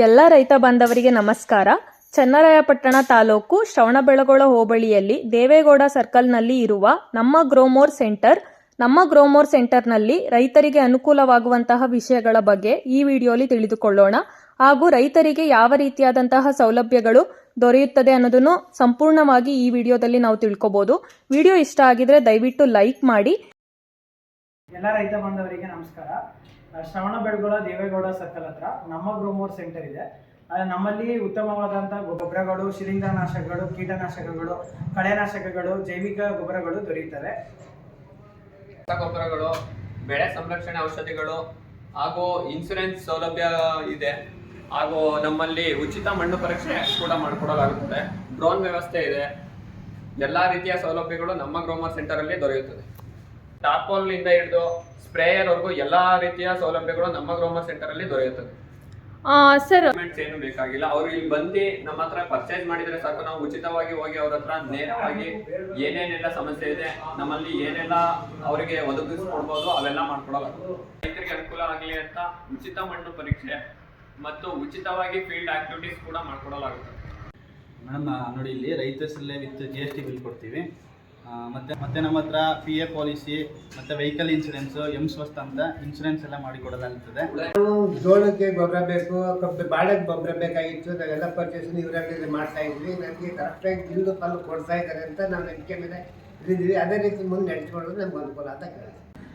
ಎಲ್ಲ ರೈತ ಬಾಂಧವರಿಗೆ ನಮಸ್ಕಾರ. ಚನ್ನರಾಯಪಟ್ಟಣ ತಾಲೂಕು ಶ್ರವಣಬೆಳಗೊಳ ಹೋಬಳಿಯಲ್ಲಿ ದೇವೇಗೌಡ ಸರ್ಕಲ್ನಲ್ಲಿ ಇರುವ ನಮ್ಮ ಗ್ರೋಮೋರ್ ಸೆಂಟರ್ನಲ್ಲಿ ರೈತರಿಗೆ ಅನುಕೂಲವಾಗುವಂತಹ ವಿಷಯಗಳ ಬಗ್ಗೆ ಈ ವಿಡಿಯೋಲಿ ತಿಳಿದುಕೊಳ್ಳೋಣ. ಹಾಗೂ ರೈತರಿಗೆ ಯಾವ ರೀತಿಯಾದಂತಹ ಸೌಲಭ್ಯಗಳು ದೊರೆಯುತ್ತದೆ ಅನ್ನೋದನ್ನು ಸಂಪೂರ್ಣವಾಗಿ ಈ ವಿಡಿಯೋದಲ್ಲಿ ನಾವು ತಿಳ್ಕೊಬಹುದು. ವಿಡಿಯೋ ಇಷ್ಟ ಆಗಿದ್ರೆ ದಯವಿಟ್ಟು ಲೈಕ್ ಮಾಡಿ. ಎಲ್ಲ ರೈತ ಬಾಂಧವರಿಗೆ ನಮಸ್ಕಾರ. ಶ್ರವಣಬೆಳಗೊಳ ದೇವೇಗೌಡ ಸರ್ಕಲ್ ಹತ್ರ ನಮ್ಮ ಗ್ರೋಮೋರ್ ಸೆಂಟರ್ ಇದೆ. ನಮ್ಮಲ್ಲಿ ಉತ್ತಮವಾದಂತಹ ಗೊಬ್ಬರಗಳು, ಶಿಲೀಂಧ್ರನಾಶಕಗಳು, ಕೀಟನಾಶಕಗಳು, ಕಳೆನಾಶಕಗಳು, ಜೈವಿಕ ಗೊಬ್ಬರಗಳು ದೊರೆಯುತ್ತವೆ. ಗೊಬ್ಬರಗಳು, ಬೆಳೆ ಸಂರಕ್ಷಣೆ ಔಷಧಿಗಳು ಹಾಗೂ ಇನ್ಸೂರೆನ್ಸ್ ಸೌಲಭ್ಯ ಇದೆ. ಹಾಗೂ ನಮ್ಮಲ್ಲಿ ಉಚಿತ ಮಣ್ಣು ಪರೀಕ್ಷೆ ಕೂಡ ಮಾಡಿಕೊಡಲಾಗುತ್ತದೆ. ಡ್ರೋನ್ ವ್ಯವಸ್ಥೆ ಇದೆ. ಎಲ್ಲ ರೀತಿಯ ಸೌಲಭ್ಯಗಳು ನಮ್ಮ ಗ್ರೋಮೋರ್ ಸೆಂಟರ್ ಅಲ್ಲಿ ದೊರೆಯುತ್ತದೆ. ಟಾರ್ಪೋಲ್ ಇಂದ ಹಿಡಿದು ಸ್ಪ್ರೇಯರ್ ವರೆಗೂ ಎಲ್ಲಾ ರೀತಿಯ ಸೌಲಭ್ಯಗಳು ನಮ್ಮ ಗ್ರೋಮೋರ್ ಸೆಂಟರ್ ಅಲ್ಲಿ ದೊರೆಯುತ್ತದೆ. ಸರ್, ಏನು ಬೇಕಾಗಿಲ್ಲ. ಅವ್ರು ಇಲ್ಲಿ ಬಂದು ನಮ್ಮ ಹತ್ರ ಪರ್ಚೇಸ್ ಮಾಡಿದ್ರೆ ಸಾಕು. ನಾವು ಉಚಿತವಾಗಿ ಹೋಗಿ ಅವ್ರ ಹತ್ರ ನೇರವಾಗಿ ಏನೇನೆಲ್ಲ ಸಮಸ್ಯೆ ಇದೆ, ನಮ್ಮಲ್ಲಿ ಏನೆಲ್ಲ ಅವರಿಗೆ ಒದಗಿಸ್ಕೊಡ್ಬೋದು ಅವೆಲ್ಲ ಮಾಡ್ಕೊಡಲಾಗುತ್ತೆ. ರೈತರಿಗೆ ಅನುಕೂಲ ಆಗಲಿ ಅಂತ ಉಚಿತ ಮಣ್ಣು ಪರೀಕ್ಷೆ ಮತ್ತು ಉಚಿತವಾಗಿ ಫೀಲ್ಡ್ ಆಕ್ಟಿವಿಟೀಸ್ ಕೂಡ ಮಾಡ್ಕೊಡಲಾಗುತ್ತೆ. ಮೇಡಮ್ ನೋಡಿ, ಇಲ್ಲಿ ರೈತ ಹೆಸರಲ್ಲೇ ವಿತ್ GST ಬಿಲ್ ಕೊಡ್ತೀವಿ. ಮತ್ತೆ ನಮ್ಮ ಹತ್ರ PF ಪಾಲಿಸಿ ಮತ್ತು ವೆಹಿಕಲ್ ಇನ್ಶೂರೆನ್ಸು, ಸ್ವಸ್ಥ ಅಂತ ಇನ್ಶೂರೆನ್ಸ್ ಎಲ್ಲ ಮಾಡಿಕೊಡಲಾಗುತ್ತದೆ. ಜೋಳಕ್ಕೆ ಗೊಬ್ಬರ ಬೇಕು, ಬಾಳೆಗೆ ಗೊಬ್ಬರ ಬೇಕಾಗಿತ್ತು. ನಾವೆಲ್ಲ ಪರ್ಚೇಸ್ ಇವರಲ್ಲಿ ಮಾಡ್ತಾ ಇದ್ವಿ. ನನಗೆ ಕರೆಕ್ಟಾಗಿ ಬಿಲ್ಲು ಫಲ್ ಕೊಡ್ತಾ ಇದ್ದಾರೆ ಅಂತ ನಾವು ನಂಬಿಕೆ ಮೇಲೆ ಇದ್ದೀವಿ. ಅದೇ ರೀತಿ ಮುಂದೆ ನಡೆಸ್ಕೊಂಡ್ರೆ ನಮ್ಗೆ ಅನುಕೂಲ ಅಂತ ಕೇಳಿ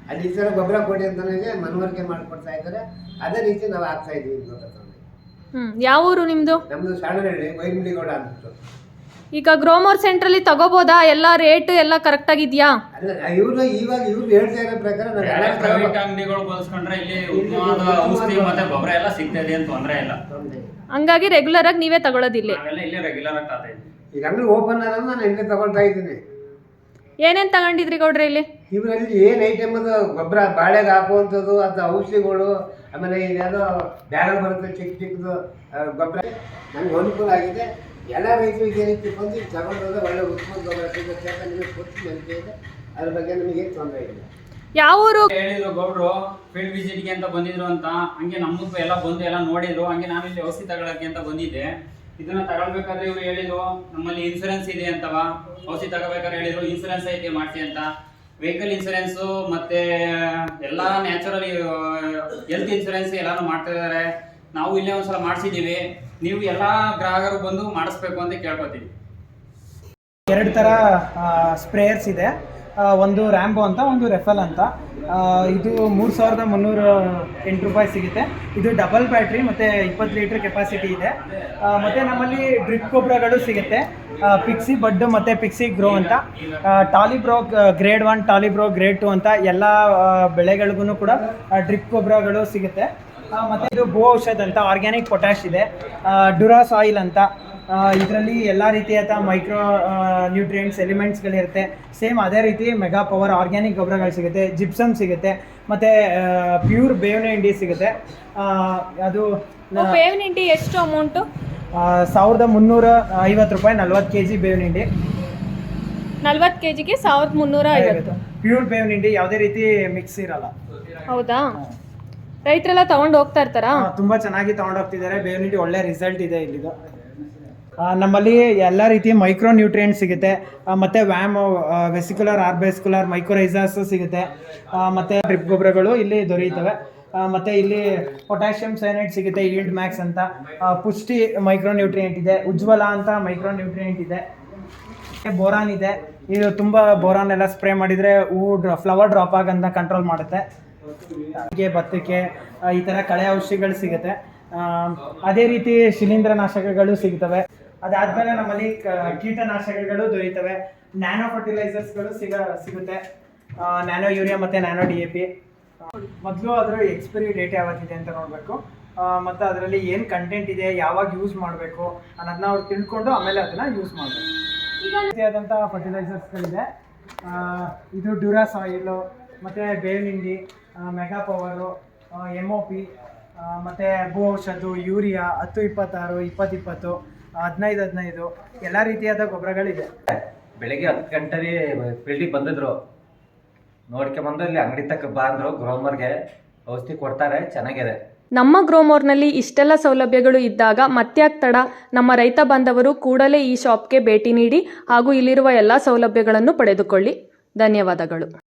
ಅಲ್ಲಿ ಈ ಥರ ಗೊಬ್ಬರ ಕೊಡಿ ಅಂತ ನನಗೆ ಮನವರಿಕೆ ಮಾಡಿಕೊಡ್ತಾ ಇದ್ದಾರೆ. ಅದೇ ರೀತಿ ನಾವು ಆಗ್ತಾ ಇದ್ವಿ. ಯಾವ ಊರು ನಿಮ್ಮದು? ನಮ್ಮದು ಸಾಣನಹಳ್ಳಿ, ವೈರಮುಡಿಗೌಡ ಅಂತ. ಈಗ ಗ್ರೋಮೋರ್ ಸೆಂಟ್ರಲ್ಲಿ ತಗೋಬೋದಾ? ಎಲ್ಲ ರೇಟ್ ಎಲ್ಲ ಕರೆಕ್ಟ್ ಆಗಿದೆಯಾ? ಅಲ್ಲ, ಇವ್ರು ಹೇಳ್ತಾ ಇರೋ ಪ್ರಕಾರ ಪ್ರೈವೇಟ್ ಅಂಗಡಿಗಳು ಬಳಸ್ಕೊಂಡ್ರೆ ಇಲ್ಲಿ ಉತ್ತಮವಾದ ಔಷಧಿ ಮತ್ತೆ ಗೊಬ್ಬರ ಎಲ್ಲ ಸಿಗ್ತದೆ ಅಂತ ತೊಂದರೆ ಇಲ್ಲ. ಹಂಗಾಗಿ ರೆಗ್ಯುಲರ್ ಆಗಿ ನೀವೇ ತಗೊಳ್ಳೋದಿಲ್ಲ? ನಾವೆಲ್ಲ ಇಲ್ಲೇ ರೆಗ್ಯುಲರ್ ಆಗಿ ತಾತಾ ಇದ್ವಿ. ಈಗ ಅಂಗಡಿ ಓಪನ್ ಆದ್ರೆ ನಾನು ಇಲ್ಲೇ ತಗೊಳ್ತಾ ಇದ್ದೀನಿ. ಏನೇನು ತಗೊಂಡಿದ್ರಿ ಗೌಡ್ರೆ ಇಲ್ಲಿ? ಇವರಲ್ಲಿ ಏನು ಐಟಮ್ ಅದು ಗೊಬ್ಬರ, ಬಾಳೆಗೆ ಹಾಕುವಂಥದ್ದು, ಅದು ಔಷಧಿಗಳು, ಆಮೇಲೆ ಇದ್ಯಾವುದೋ ಬ್ಯಾರಲ್ ಬರುತ್ತೆ ಚಿಕ್ಕದು ಗೊಬ್ಬರ. ನನಗೆ ಅನುಕೂಲ ಆಗಿದೆ. ಎಲ್ಲ ರೈತರು ಇದೇ ರೀತಿ ಬಂದು ತಗೊಂಡೋದ್ರೆ ಒಳ್ಳೆ ಉತ್ತಮ ಗೊಬ್ಬರ ಸಿಗುತ್ತೆ ಅಂತ ನಿಮಗೆ ಕೊಟ್ಟು ನಂಬಿಕೆ ಇದೆ. ಅದ್ರ ಬಗ್ಗೆ ನಮಗೇನು ತೊಂದರೆ ಇಲ್ಲ. ಯಾವ ಊರು? ಹೇಳಿದ್ರು ಗೌಡ್ರು ಫೀಲ್ಡ್ ವಿಸಿಟ್ಗೆ ಅಂತ ಬಂದಿದ್ರು ಅಂತ. ಹಂಗೆ ನಮ್ಮದು ಎಲ್ಲ ಬಂದು ಎಲ್ಲ ನೋಡಿದ್ರು. ಹಂಗೆ ನಾನು ಇಲ್ಲಿ ಔಷಧಿ ತಗೊಳಕ್ಕೆ ಅಂತ ಬಂದಿದ್ದೆ. ಇದನ್ನ ತಗೊಳ್ಬೇಕಾದ್ರೆ ಇವ್ರು ಹೇಳಿದ್ರು ನಮ್ಮಲ್ಲಿ ಇನ್ಸೂರೆನ್ಸ್ ಇದೆ ಅಂತವ. ಔಷಧಿ ತಗೋಬೇಕಾದ್ರೆ ಹೇಳಿದ್ರು ಇನ್ಸೂರೆನ್ಸ್ ಐತೆ ಮಾಡಿಸಿ ಅಂತ. ವೆಹಿಕಲ್ ಇನ್ಸೂರೆನ್ಸು ಮತ್ತೆ ಎಲ್ಲ ನ್ಯಾಚುರಲ್ ಹೆಲ್ತ್ ಇನ್ಸೂರೆನ್ಸ್ ಎಲ್ಲಾನು ಮಾಡ್ತಾ ಇದ್ದಾರೆ. ನಾವು ಇಲ್ಲೇ ಒಂದ್ಸಲ ಮಾಡಿಸಿದ್ದೀವಿ. ನೀವು ಎಲ್ಲ ಗ್ರಾಹಕರು ಬಂದು ಮಾಡಿಸ್ಬೇಕು ಅಂತ ಕೇಳ್ಕೊತೀವಿ. 2 ಥರ ಸ್ಪ್ರೇಯರ್ಸ್ ಇದೆ. ಒಂದು ರ್ಯಾಂಬೋ ಅಂತ, ಒಂದು ರೆಫಲ್ ಅಂತ. ಇದು 3,308 ರೂಪಾಯಿ ಸಿಗುತ್ತೆ. ಇದು ಡಬಲ್ ಬ್ಯಾಟ್ರಿ ಮತ್ತು 20 ಲೀಟ್ರ್ ಕೆಪಾಸಿಟಿ ಇದೆ. ಮತ್ತು ನಮ್ಮಲ್ಲಿ ಡ್ರಿಪ್ ಗೊಬ್ಬರಗಳು ಸಿಗುತ್ತೆ. ಪಿಕ್ಸಿ ಬಡ್ ಮತ್ತು ಪಿಕ್ಸಿ ಗ್ರೋ ಅಂತ, ಟಾಲಿಬ್ರೋ ಗ್ರೇಡ್ 1, ಟಾಲಿಬ್ರೋ ಗ್ರೇಡ್ 2 ಅಂತ ಎಲ್ಲ ಬೆಳೆಗಳಿಗೂ ಕೂಡ ಡ್ರಿಪ್ ಗೊಬ್ಬರಗಳು ಸಿಗುತ್ತೆ. ಮತ್ತು ಇದು ಭೂ ಔಷಧ ಅಂತ, ಆರ್ಗ್ಯಾನಿಕ್ ಪೊಟ್ಯಾಶ್ ಇದೆ. ಡುರಾಸ್ ಆಯಿಲ್ ಅಂತ, ಇದರಲ್ಲಿ ಎಲ್ಲ ರೀತಿಯಾದ ಮೈಕ್ರೋ ನ್ಯೂಟ್ರಿಯೆಂಟ್ಸ್ ಎಲಿಮೆಂಟ್ಸ್ಗಳಿರುತ್ತೆ. ಸೇಮ್ ಅದೇ ರೀತಿ ಮೆಗಾ ಪವರ್ ಆರ್ಗ್ಯಾನಿಕ್ ಗೊಬ್ಬರಗಳು ಸಿಗುತ್ತೆ. ಜಿಪ್ಸಮ್ ಸಿಗುತ್ತೆ. ಮತ್ತು ಪ್ಯೂರ್ ಬೇವಿನ ಹಿಂಡಿ ಸಿಗುತ್ತೆ. ಅದು ಬೇವಿನ ಹಿಂಡಿ ಎಷ್ಟು ಅಮೌಂಟು? 1,350 ರೂಪಾಯಿ 40 kg ಬೇವಿನ ಹಿಂಡಿ. 40 kgಗೆ 1,350. ಪ್ಯೂರ್ ಬೇವಿನ ಹಿಂಡಿ, ಯಾವುದೇ ರೀತಿ ಮಿಕ್ಸ್ ಇರಲ್ಲ. ಹೌದಾ? ರೈತರೆಲ್ಲ ತಗೊಂಡು ಹೋಗ್ತಾ ಇರ್ತಾರಾ? ತುಂಬ ಚೆನ್ನಾಗಿ ತಗೊಂಡೋಗ್ತಿದ್ದಾರೆ. ಬೇವಿನ ಹಿಂಡಿ ಒಳ್ಳೆ ರಿಸಲ್ಟ್ ಇದೆ ಇಲ್ಲಿದು. ನಮ್ಮಲ್ಲಿ ಎಲ್ಲ ರೀತಿಯ ಮೈಕ್ರೋ ನ್ಯೂಟ್ರಿಯೆಂಟ್ಸ್ ಸಿಗುತ್ತೆ. ಮತ್ತು ವೆಸಿಕ್ಯುಲರ್, ಆರ್ಬೆಸ್ಕ್ಯುಲರ್, ಮೈಕ್ರೋರೈಸರ್ಸು ಸಿಗುತ್ತೆ. ಮತ್ತು ಡ್ರಿಪ್ ಗೊಬ್ಬರಗಳು ಇಲ್ಲಿ ದೊರೆಯುತ್ತವೆ. ಮತ್ತು ಇಲ್ಲಿ ಪೊಟ್ಯಾಷಿಯಂ ಸೈನೈಡ್ ಸಿಗುತ್ತೆ, ಈಲ್ಡ್ ಮ್ಯಾಕ್ಸ್ ಅಂತ. ಪುಷ್ಟಿ ಮೈಕ್ರೋ ನ್ಯೂಟ್ರಿಯೆಂಟ್ ಇದೆ. ಉಜ್ವಲ ಅಂತ ಮೈಕ್ರೋ ನ್ಯೂಟ್ರಿಯೆಂಟ್ ಇದೆ. ಬೋರಾನ್ ಇದೆ. ಇದು ತುಂಬ ಬೋರಾನ್ ಎಲ್ಲ ಸ್ಪ್ರೇ ಮಾಡಿದರೆ ಫ್ಲವರ್ ಡ್ರಾಪ್ ಆಗಂತ ಕಂಟ್ರೋಲ್ ಮಾಡುತ್ತೆ. ಭತ್ತಕ್ಕೆ ಈ ಥರ ಕಳೆ ಔಷಧಿಗಳು ಸಿಗುತ್ತೆ. ಅದೇ ರೀತಿ ಶಿಲೀಂಧ್ರನಾಶಕಗಳು ಸಿಗ್ತವೆ. ಅದಾದಮೇಲೆ ನಮ್ಮಲ್ಲಿ ಕೀಟನಾಶಕಗಳು ದೊರೆಯುತ್ತವೆ. ನ್ಯಾನೋ ಫರ್ಟಿಲೈಸರ್ಸ್ಗಳು ಸಿಗುತ್ತೆ. ನ್ಯಾನೋ ಯೂರಿಯಾ ಮತ್ತು ನ್ಯಾನೋ DAP. ಮೊದಲು ಅದರ ಎಕ್ಸ್ಪೈರಿ ಡೇಟ್ ಯಾವತ್ತಿದೆ ಅಂತ ನೋಡಬೇಕು. ಮತ್ತು ಅದರಲ್ಲಿ ಏನು ಕಂಟೆಂಟ್ ಇದೆ, ಯಾವಾಗ ಯೂಸ್ ಮಾಡಬೇಕು ಅನ್ನೋದನ್ನ ಅವ್ರು ತಿಳ್ಕೊಂಡು ಆಮೇಲೆ ಅದನ್ನು ಯೂಸ್ ಮಾಡಬೇಕು. ರೀತಿಯಾದಂಥ ಫರ್ಟಿಲೈಸರ್ಸ್ಗಳಿದೆ. ಇದು ಡ್ಯೂರಾಸ್ ಆಯಿಲು, ಮತ್ತು ಬೇವಿನ ಹಿಂಡಿ, ಮೆಗಾ ಪವರು, MOP, ಮತ್ತು ಭೂ ಔಷಧ, ಯೂರಿಯಾ 10-26, 20-20, 15-15 ಎಲ್ಲ ರೀತಿಯಾದ ಗೊಬ್ಬರಗಳಿದೆ. ಬೆಳಗ್ಗೆ 10 ಗಂಟೆಗೆ ಫೀಲ್ಡಿಗೆ ಬಂದಿದ್ರು. ನೋಡ್ಕೊಂಬಂದು ಇಲ್ಲಿ ಅಂಗಡಿ ತಕ್ಕ ಬಂದರು. ಗ್ರೋಮರ್ಗೆ ಔಷಧಿ ಕೊಡ್ತಾರೆ, ಚೆನ್ನಾಗಿದೆ. ನಮ್ಮ ಗ್ರೋಮೋರ್ನಲ್ಲಿ ಇಷ್ಟೆಲ್ಲ ಸೌಲಭ್ಯಗಳು ಇದ್ದಾಗ ಮತ್ಯಾಕ್ ತಡ? ನಮ್ಮ ರೈತ ಬಾಂಧವರು ಕೂಡಲೇ ಈ ಶಾಪ್ಗೆ ಭೇಟಿ ನೀಡಿ ಹಾಗೂ ಇಲ್ಲಿರುವ ಎಲ್ಲ ಸೌಲಭ್ಯಗಳನ್ನು ಪಡೆದುಕೊಳ್ಳಿ. ಧನ್ಯವಾದಗಳು.